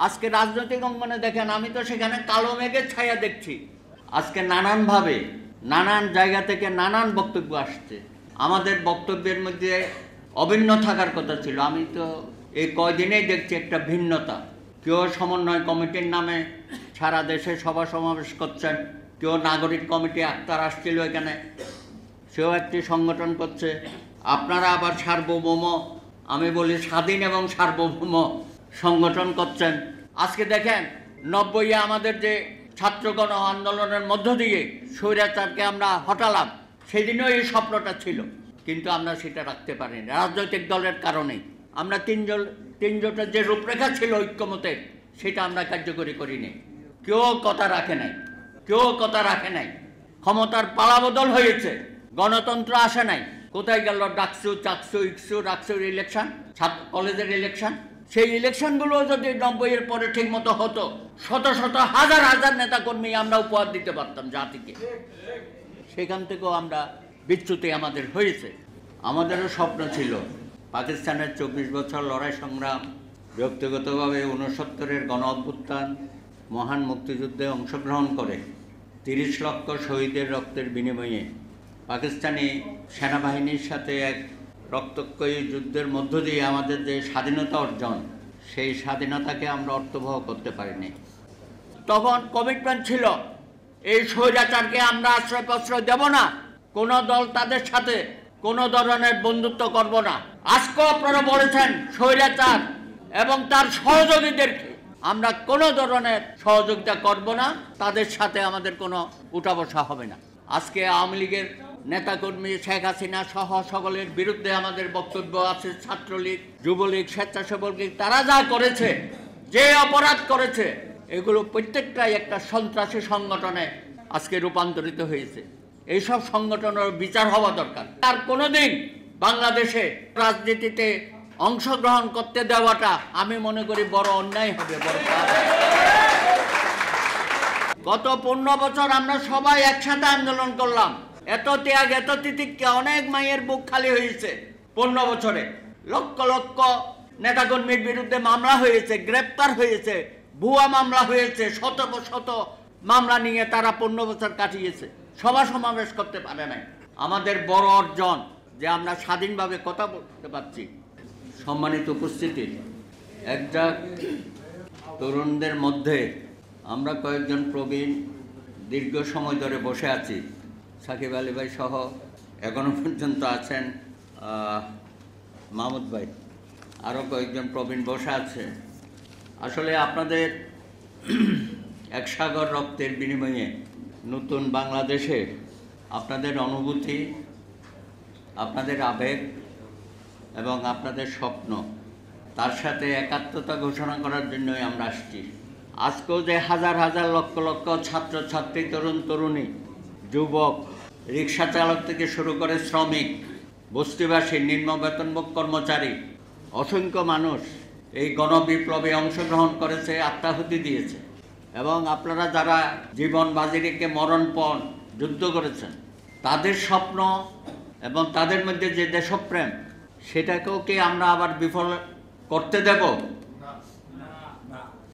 আজকে রাজনৈতিক অঙ্গনে দেখেন, আমি তো সেখানে কালো মেঘের ছায়া দেখছি। আজকে নানানভাবে নানান জায়গা থেকে নানান বক্তব্য আসছে। আমাদের বক্তব্যের মধ্যে অভিন্ন থাকার কথা ছিল। আমি তো এই কয়দিনেই দেখছি একটা ভিন্নতা। কেউ সমন্বয় কমিটির নামে সারা দেশে সভা সমাবেশ করছেন, কেউ নাগরিক কমিটি আক্তার আসছিল এখানে, সেও একটি সংগঠন করছে। আপনারা আবার সার্বভৌম, আমি বলি স্বাধীন এবং সার্বভৌম সংগঠন করছেন। আজকে দেখেন 90-এ আমাদের যে ছাত্রগণ আন্দোলনের মধ্য দিয়ে স্বৈরাচারকে আমরা হটালাম, সেদিনও এই স্বপ্নটা ছিল, কিন্তু আমরা সেটা রাখতে পারিনি রাজনৈতিক দলের কারণেই। আমরা তিনজোটের যে রূপরেখা ছিল ঐক্যমতের, সেটা আমরা কার্যকরী করিনি। কেউ কথা রাখে নাই। ক্ষমতার পালাবদল হয়েছে, গণতন্ত্র আসে নাই। কোথায় গেল ডাকসু, চাকসু, ইকসু, রাকসুর ইলেকশন, কলেজের ইলেকশন? সেই ইলেকশনগুলো যদি 90-এর পরে ঠিক মতো হতো, শত শত হাজার হাজার নেতাকর্মী আমরা উপহার দিতে পারতাম জাতিকে। সেখান থেকেও আমরা বিচ্যুতি আমাদের হয়েছে। আমাদেরও স্বপ্ন ছিল পাকিস্তানের 24 বছর লড়াই সংগ্রাম, ব্যক্তিগতভাবে 69-এর গণ অভ্যুত্থান, মহান মুক্তিযুদ্ধে অংশগ্রহণ করে 30 লক্ষ শহীদের রক্তের বিনিময়ে পাকিস্তানি সেনাবাহিনীর সাথে এক রক্তক্ষয়ী যুদ্ধের মধ্য দিয়ে আমাদের যে স্বাধীনতা অর্জন, সেই স্বাধীনতাকে আমরা অর্থবহ করতে পারিনি। তখন কমিটমেন্ট ছিল এই স্বৈরাচারকে আমরা আশ্রয় প্রশ্রয় দেব না, কোনো দল তাদের সাথে কোনো ধরনের বন্ধুত্ব করব না। আজকেও আপনারা বলেছেন স্বৈরাচার এবং তার সহযোগীদেরকে আমরা কোনো ধরনের সহযোগিতা করব না, তাদের সাথে আমাদের কোনো উঠা বসা হবে না। আজকে আওয়ামী লীগের নেতাকর্মী শেখ হাসিনা সহ সকলের বিরুদ্ধে আমাদের বক্তব্য আছে। ছাত্রলীগ, যুবলীগ, স্বেচ্ছাসেবক লীগ, তারা যা করেছে, যে অপরাধ করেছে, এগুলো প্রত্যেকটাই একটা সন্ত্রাসী সংগঠনে আজকে রূপান্তরিত হয়েছে। এইসব সংগঠনের বিচার হওয়া দরকার। আর কোনোদিন বাংলাদেশে রাজনীতিতে অংশগ্রহণ করতে দেওয়াটা আমি মনে করি বড় অন্যায় হবে, বড় পাপ। গত 15 বছর আমরা সবাই একসাথে আন্দোলন করলাম, এত ত্যাগ, এত তিতিক্ষা, অনেক মায়ের বুক খালি হয়েছে। 15 বছরে লক্ষ লক্ষ নেতাকর্মীর বিরুদ্ধে মামলা হয়েছে, গ্রেপ্তার হয়েছে, ভুয়া মামলা হয়েছে, শত শত মামলা নিয়ে তারা 15 বছর কাটিয়েছে, সভা সমাবেশ করতে পারে নাই। আমাদের বড় অর্জন যে আমরা স্বাধীনভাবে কথা বলতে পারছি। সম্মানিত উপস্থিতি, একটা তরুণদের মধ্যে আমরা কয়েকজন প্রবীণ দীর্ঘ সময় ধরে বসে আছি, সাকিব আলী ভাই সহ এখনো পর্যন্ত আছেন মাহমুদ ভাই, আরও কয়েকজন প্রবীণ বসে আছে। আসলে আপনাদের এক সাগর রক্তের বিনিময়ে নতুন বাংলাদেশে আপনাদের অনুভূতি, আপনাদের আবেগ এবং আপনাদের স্বপ্ন, তার সাথে একাত্মতা ঘোষণা করার জন্যই আমরা আসছি। আজকেও যে হাজার হাজার লক্ষ লক্ষ ছাত্রছাত্রী, তরুণ তরুণী, যুবক, রিক্সা চালক থেকে শুরু করে শ্রমিক, বস্তিবাসী, নিম্ন বেতনভোগী কর্মচারী, অসংখ্য মানুষ এই গণবিপ্লবে অংশগ্রহণ করেছে, আত্মাহুতি দিয়েছে। এবং আপনারা যারা জীবন বাজি রেখে মরণপণ যুদ্ধ করেছেন, তাদের স্বপ্ন এবং তাদের মধ্যে যে দেশপ্রেম, সেটাকেও কি আমরা আবার বিফল করতে দেব?